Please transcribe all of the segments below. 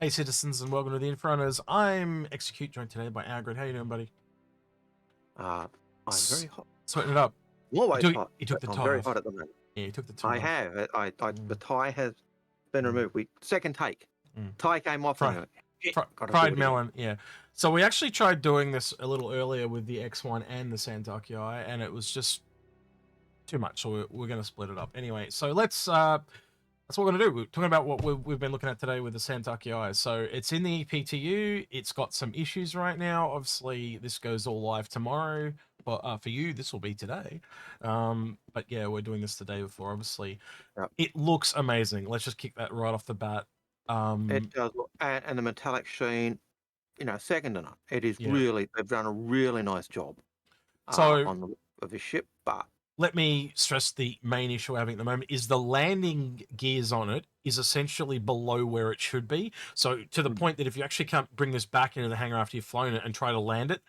Hey citizens, and welcome to the Inforunners. I'm Execute, joined today by Algared. How you doing, buddy? I'm very hot. Sweating it up. Always hot. He took the I'm tie very off. hot at the moment. Yeah, he took the tie I off. have. The tie has been removed. Second take. Tie came off. Fried melon, yeah. So we actually tried doing this a little earlier with the X1 and the Santokyai, and it was just too much, so we're going to split it up. Anyway, so that's what we're going to do. We're talking about what we've been looking at today with the Santokyai. So it's in the EPTU. It's got some issues right now. Obviously, this goes all live tomorrow. But for you, this will be today. But yeah, we're doing this the day before, obviously. Yep. It looks amazing. Let's just kick that right off the bat. It does look, and the metallic sheen, second to none. It is really, they've done a really nice job on the of the ship, but let me stress the main issue we're having at the moment is the landing gears on it is essentially below where it should be. So to the point that if you actually can't bring this back into the hangar after you've flown it and try to land it,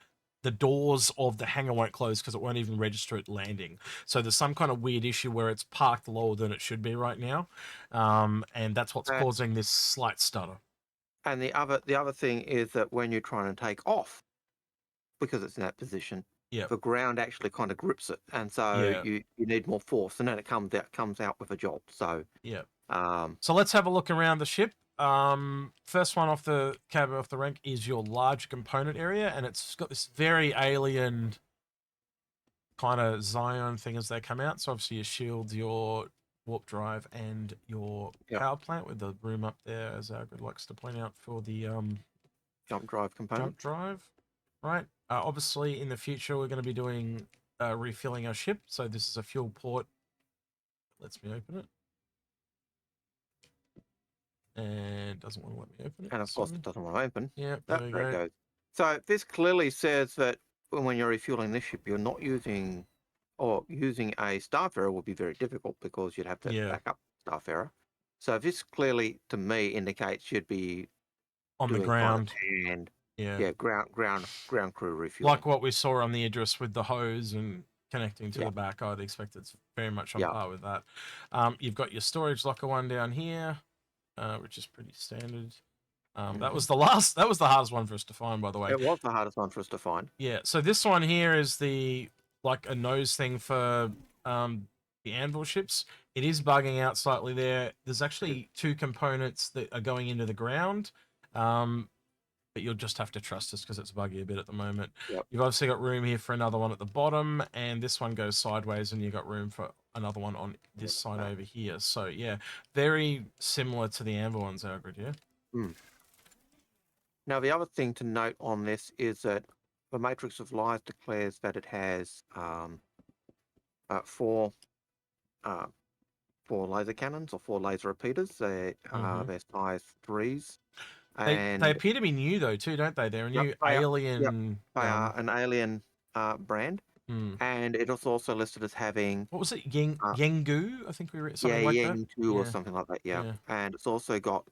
the doors of the hangar won't close because it won't even register it landing. So there's some kind of weird issue where it's parked lower than it should be right now. And that's what's causing this slight stutter. And the other thing is that when you're trying to take off, because it's in that position, the ground actually kind of grips it, and so you need more force, and then it comes out with a job. So so let's have a look around the ship. First one off the rank is your large component area, and it's got this very alien kind of Zion thing as they come out. So obviously your shields, your warp drive, and your power plant with the room up there, as Algared likes to point out, for the jump drive component. Jump drive, right? Obviously, in the future, we're going to be doing refilling our ship. So this is a fuel port. Lets me open it. And doesn't want to let me open it. And of course, it doesn't want to open. Yeah, there it goes. So this clearly says that when you're refueling this ship, you're not using, or using a Starfarer would be very difficult because you'd have to back up Starfarer. So this clearly, to me, indicates you'd be on the ground. And ground crew refueling. Like what we saw on the Idris with the hose and connecting to the back. I'd expect it's very much on par with that. You've got your storage locker one down here, which is pretty standard. That was the hardest one for us to find, by the way. It was the hardest one for us to find. Yeah, so this one here is like a nose thing for the anvil ships. It is bugging out slightly there. There's actually two components that are going into the ground. But you'll just have to trust us because it's buggy a bit at the moment. You've obviously got room here for another one at the bottom, and this one goes sideways, and you've got room for another one on this side over here. So, yeah, very similar to the Anvil ones, Algared, yeah? Now, the other thing to note on this is that the Matrix of Lies declares that it has four laser cannons or 4 laser repeaters. They're size 3s. They appear to be new though too, don't they? They're a new alien. They are an alien brand, and it was also listed as having what was it? Yengu, I think we read something like that. Yengu or something like that. Yeah, and it's also got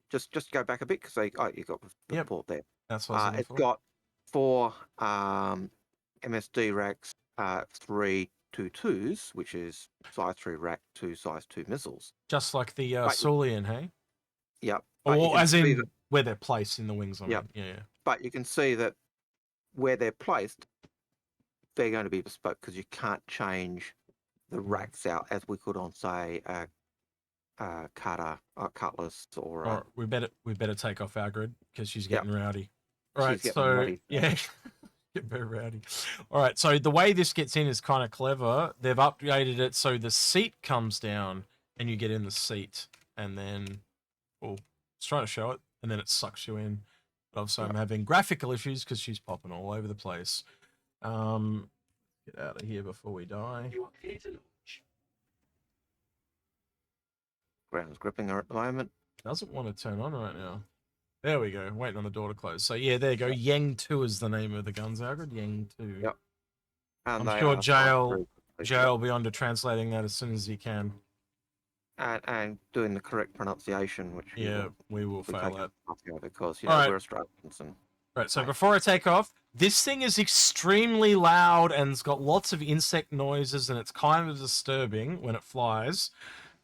just go back a bit because you got the report there. That's what it's got 4 MSD racks, 3 2-2s, which is size 3 rack, 2 size 2 missiles, just like the Sulian, hey? Yep. Or as in where they're placed in the wings. Yeah. But you can see that where they're placed, they're going to be bespoke because you can't change the racks out as we could on, say, a cutter, a cutlass, or we better take off Algared because she's getting rowdy. All right, rowdy. Get very rowdy. All right, so the way this gets in is kind of clever. They've updated it so the seat comes down and you get in the seat, and then it's trying to show it, and then it sucks you in. But obviously, I'm having graphical issues because she's popping all over the place. Get out of here before we die. Ground's gripping her at the moment. Doesn't want to turn on right now. There we go. Waiting on the door to close. So yeah, there you go. Yang 2 is the name of the guns, Algared. Yang 2. Yep. And I'm sure Jay will be on to translating that as soon as he can. And doing the correct pronunciation, which we will fail at because we're Australians. Right, so before I take off, this thing is extremely loud and it's got lots of insect noises, and it's kind of disturbing when it flies.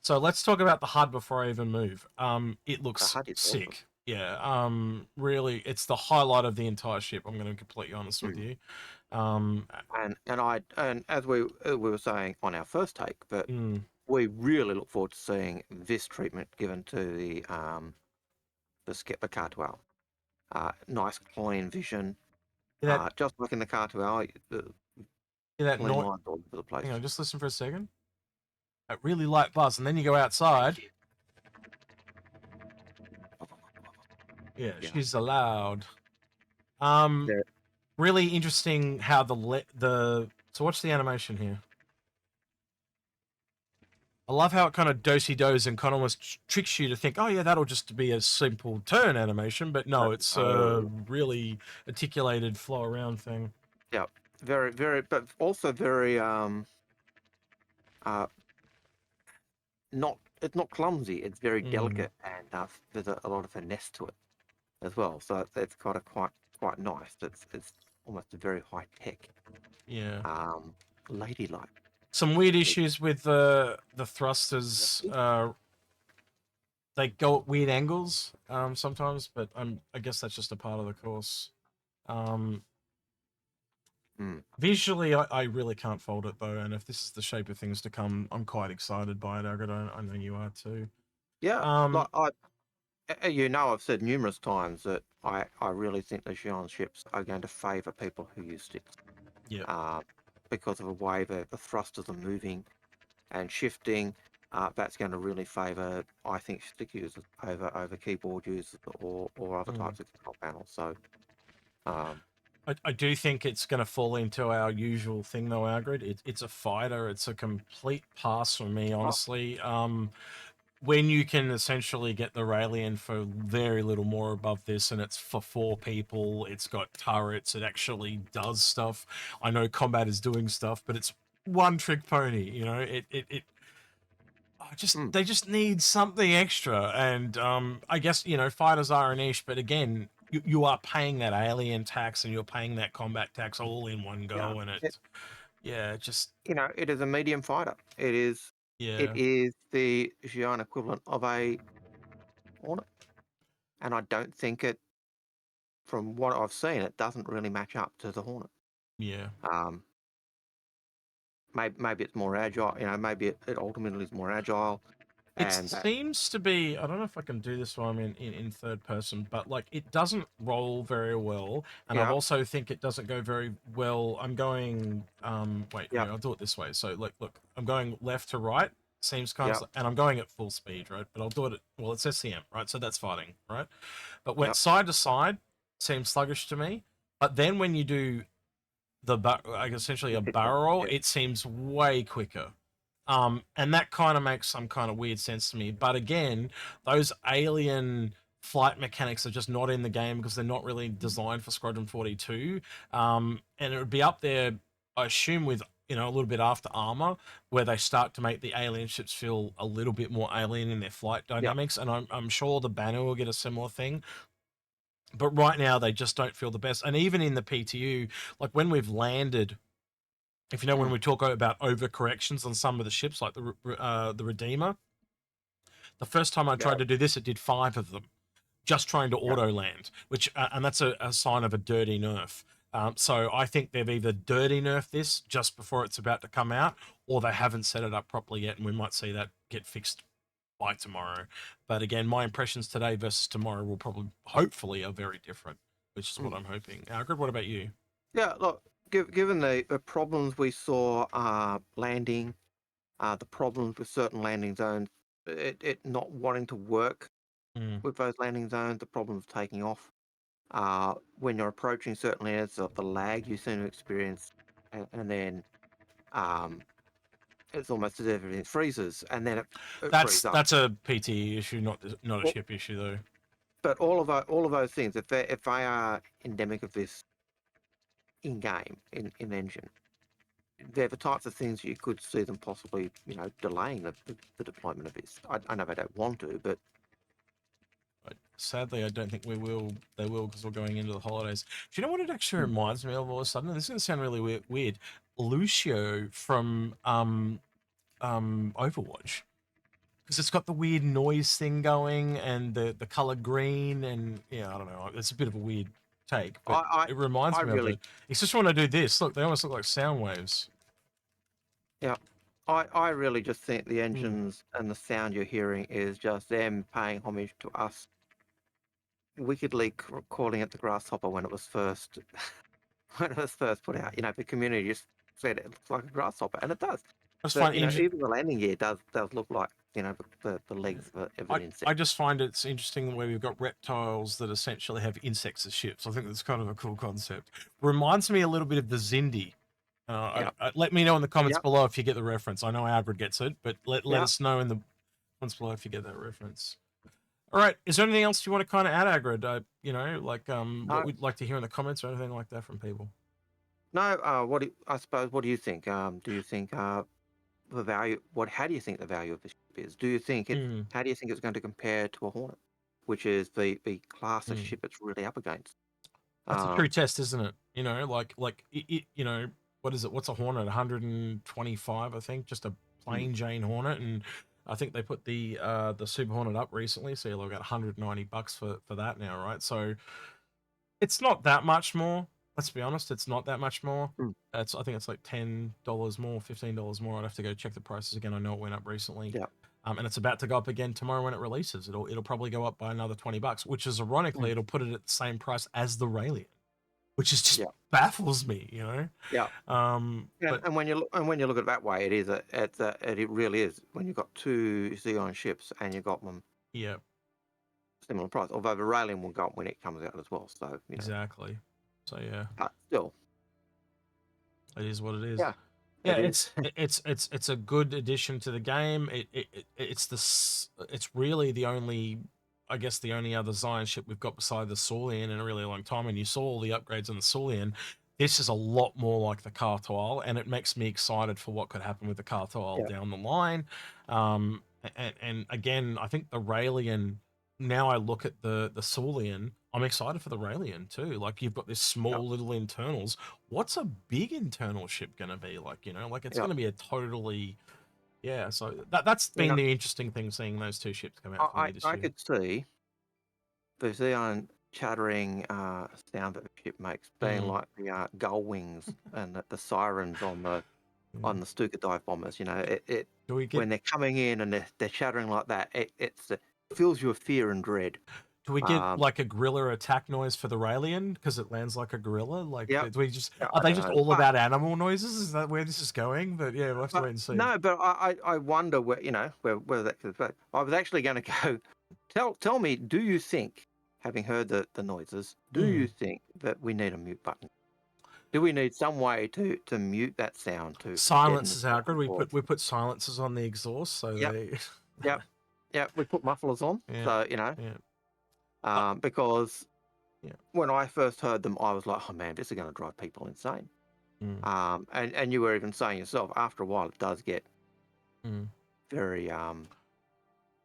So let's talk about the HUD before I even move. It The looks HUD is sick. awesome. Yeah. Really, it's the highlight of the entire ship. I'm going to be completely honest with you. And as we were saying on our first take, that Mm, we really look forward to seeing this treatment given to the Skepper Cartwell. Nice clean vision, that just like in the Cartwell, the that clean noise. lines all over the place. Hang on, just listen for a second. A really light buzz, and then you go outside. Yeah, Yeah, she's allowed. there. Really interesting how the so watch the animation here. I love how it kind of dosey does and kind of almost tricks you to think, oh yeah, that'll just be a simple turn animation, but no, it's a Oh, really articulated flow around thing. yeah, very, very, but also very uh, not. It's not clumsy. It's very Mm, delicate, and there's a lot of finesse to it as well. So it's kind of quite nice. It's almost a very high tech, yeah. um, ladylike. Some weird issues with the thrusters. They go at weird angles sometimes, but I guess that's just a part of the course. Um, Mm. Visually, I really can't fault it though, and if this is the shape of things to come, I'm quite excited by it, Algared. I know you are too. Yeah, like Um, I've said numerous times that I really think the Xi'an ships are going to favour people who use sticks, yeah. uh, because of the way the thrusters are moving and shifting. That's going to really favour, I think, stick users over keyboard users or other Mm. types of control panels. So, um, I do think it's going to fall into our usual thing though, Algared. It's a fighter. It's a complete pass for me, oh, honestly. When you can essentially get the Raelian for very little more above this, and it's for 4 people, it's got turrets, it actually does stuff. I know combat is doing stuff, but it's one trick pony, you know. mm, They just need something extra, and I guess fighters are a niche, but again, you are paying that alien tax and you're paying that combat tax all in one yeah, go, and just it is a medium fighter. It yeah, is the Xi'an equivalent of a Hornet, and I don't think it. From what I've seen, it doesn't really match up to the Hornet. yeah. Um, maybe it's more agile. Maybe it ultimately is more agile, It and that seems to be. I don't know if I can do this while I'm in third person, but like it doesn't roll very well, and I yeah, also think it doesn't go very well. I'm going. Wait, yeah, here, I'll do it this way. So look, I'm going left to right. Seems kind yeah, of, and I'm going at full speed, right? But I'll do it at, well, it's SCM, right? So that's fighting, right? But when yeah, side to side seems sluggish to me. But then when you do like essentially a hit one, barrel, yeah, it seems way quicker. And that kind of makes some kind of weird sense to me. But again, those alien flight mechanics are just not in the game because they're not really designed for Squadron 42. And it would be up there, I assume, with a little bit after Armor, where they start to make the alien ships feel a little bit more alien in their flight yeah, dynamics. And I'm sure the Banner will get a similar thing. But right now, they just don't feel the best. And even in the PTU, like when we've landed, if you know, when mm, we talk about overcorrections on some of the ships, like the Redeemer, the first time I yeah, tried to do this, it did 5 of them, just trying to yeah, auto land, which and that's a sign of a dirty nerf. So I think they've either dirty nerfed this just before it's about to come out, or they haven't set it up properly yet, and we might see that get fixed by tomorrow. But again, my impressions today versus tomorrow will probably, hopefully, are very different, which is what mm. I'm hoping. Alfred, what about you? Yeah. Look, given the problems we saw landing, the problems with certain landing zones, it not wanting to work Mm, with those landing zones, the problems taking off. When you're approaching certain areas, the lag you seem to experience, and then um, it's almost as if everything freezes, and then it frees up. that's a PTE issue, not a Well, ship issue though. but all of those things, if they are endemic of this in game in engine, they're the types of things you could see them possibly, delaying the deployment of this. I know they don't want to, but Sadly, I don't think we will. They will because we're going into the holidays. Do you know what it actually reminds me of all of a sudden? This is going to sound really weird. Lucio from Overwatch. because it's got the weird noise thing going and the color green, and yeah, I don't know. It's a bit of a weird take, but it reminds I me of really, it. It's just when I do this. Look, they almost look like sound waves. yeah, I really just think the Mm. engines and the sound you're hearing is just them paying homage to us wickedly calling it the grasshopper when it was first when it was first put out. You know, the community just said it looks like a grasshopper, and it does. I just But find you know, even the landing gear does look like, you know, the legs of an insect. I just find it's interesting where we've got reptiles that essentially have insects as ships. I think that's kind of a cool concept. Reminds me a little bit of the Zindi. Yeah, Let me know in the comments yeah, below if you get the reference. I know Algared gets it, but let yeah. us know in the comments below if you get that reference. All right. Is there anything else you want to kind of add, Algared? You know, like what No, we'd like to hear in the comments or anything like that from people? no. I suppose. What do you think? Do you think the value? How do you think the value of the ship is? Do you think it? Mm, How do you think it's going to compare to a Hornet, which is the class of mm. ship it's really up against? That's a true Um, test, isn't it? You know, you know, what is it? What's a Hornet? 125, I think, just a mm, plain Jane Hornet, and I think they put the Super Hornet up recently, so you're looking at $190 for that now, right? So it's not that much more. Let's be honest, it's not that much more. mm, I think it's like $10 more, $15 more. I'd have to go check the prices again. I know it went up recently. yeah. And it's about to go up again tomorrow when it releases. It'll probably go up by another $20, which is ironically Mm, it'll put it at the same price as the Raelian, which is just yeah. baffles me, you know. Yeah. But And when you look at it that way, it really is when you've got two Xeon ships and you've got them yeah, similar price. Although the Railian will go up when it comes out as well. So you know, exactly. So yeah, but still, it is what it is. yeah, Yeah, it is. it's a good addition to the game. It's really the only, I guess, the only other Zion ship we've got beside the Saulian in a really long time. And you saw all the upgrades on the Saulian. This is a lot more like the Cartoil, and it makes me excited for what could happen with the Cartoil Yeah. down the line. And again, I think the Raelian. Now I look at the Saulian. I'm excited for the Raelian too. Like you've got this Yeah. small little internals. What's a big internal ship gonna be like? You know, like it's Yeah. gonna be a totally, yeah. So that's You been know, the interesting thing, seeing those two ships come out for me this I year. could see the Xeon chattering sound that the ship makes being Mm, like the gull wings and the sirens yeah. on the Stuka dive bombers. You know, it Do we get when they're coming in and they're chattering like that, it fills you with fear and dread. do we get Um, like a gorilla attack noise for the Raelian because it lands like a gorilla? Like yeah, do we just yeah, are I they don't just know, all but about animal noises? Is that where this is going? But yeah, we'll have to wait and see. no, but I wonder where where that could. But I was actually going to go. Tell me, do you think, having heard the noises, do you Mm. think that we need a mute button? Do we need some way to mute that sound to deaden the Silences out sound? good. Or We put silencers on the exhaust so yep, they yep, yep. We put mufflers on, yeah, so you know, yeah. Uh, because yeah. when I first heard them, I was like, oh man, this is going to drive people insane. Mm, And you were even saying yourself, after a while, it does get mm. very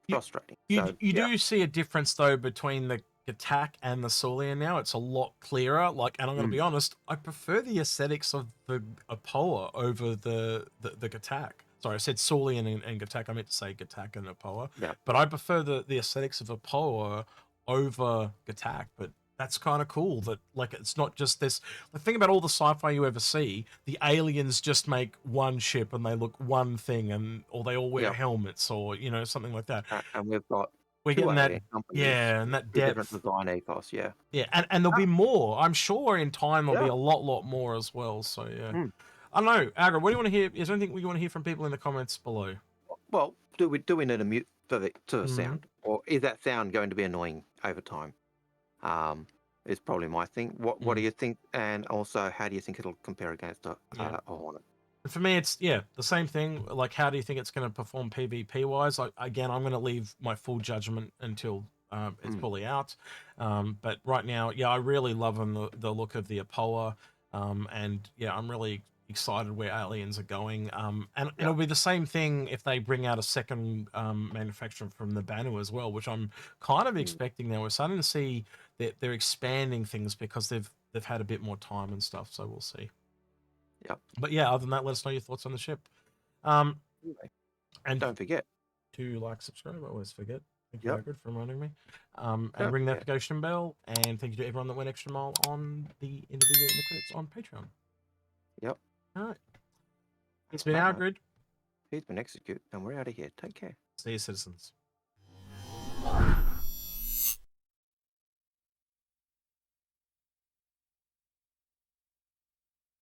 You, frustrating. So you yeah, do see a difference though between the attack and the Saulian now. It's a lot clearer. Like, and I'm going to mm, be honest, I prefer the aesthetics of the Aopoa over the Gatak. Sorry, I said Saulian and Gatak. I meant to say Gatak and Aopoa, yeah, but I prefer the aesthetics of Aopoa over Gatak. But that's kind of cool that like it's not just this. The thing about all the sci-fi you ever see, the aliens just make one ship and they look one thing, and or they all wear yeah. helmets or you know something like that. And we've got We're two getting that, alien companies yeah, and with that two different depth. design ethos. Yeah, Yeah, and there'll Ah, be more. I'm sure in time there'll be yeah. a lot more as well. So yeah, Mm. I don't know, Agra. What do you want to hear? Is there anything we want to hear from people in the comments below? Well, do we need a mute for the Mm, sound, or is that sound going to be annoying over time? Um, is probably my thing. What do mm, you think? And also, how do you think it'll compare against yeah. a Hornet? For me, it's yeah the same thing. Like, how do you think it's going to perform PvP wise? Like, again, I'm going to leave my full judgment until it's Mm. fully out. But right now, yeah, I really love the look of the Apoa, and yeah, I'm really excited where aliens are going. And Yeah. it'll be the same thing if they bring out a second manufacturer from the Banu as well, which I'm kind of Mm. expecting now. We're starting to see that they're expanding things because they've had a bit more time and stuff. So we'll see. Yeah. But yeah, other than that, let us know your thoughts on the ship. Um, Anyway, and don't forget. to like, subscribe. I always forget. Thank you, Algared, for reminding me. And Oh, ring the yeah. notification bell. And thank you to everyone that went extra mile on the end of the video in the credits on Patreon. Yep. All right. It's been Right, Algared. He's been Execute, and we're out of here. Take care. See you, citizens.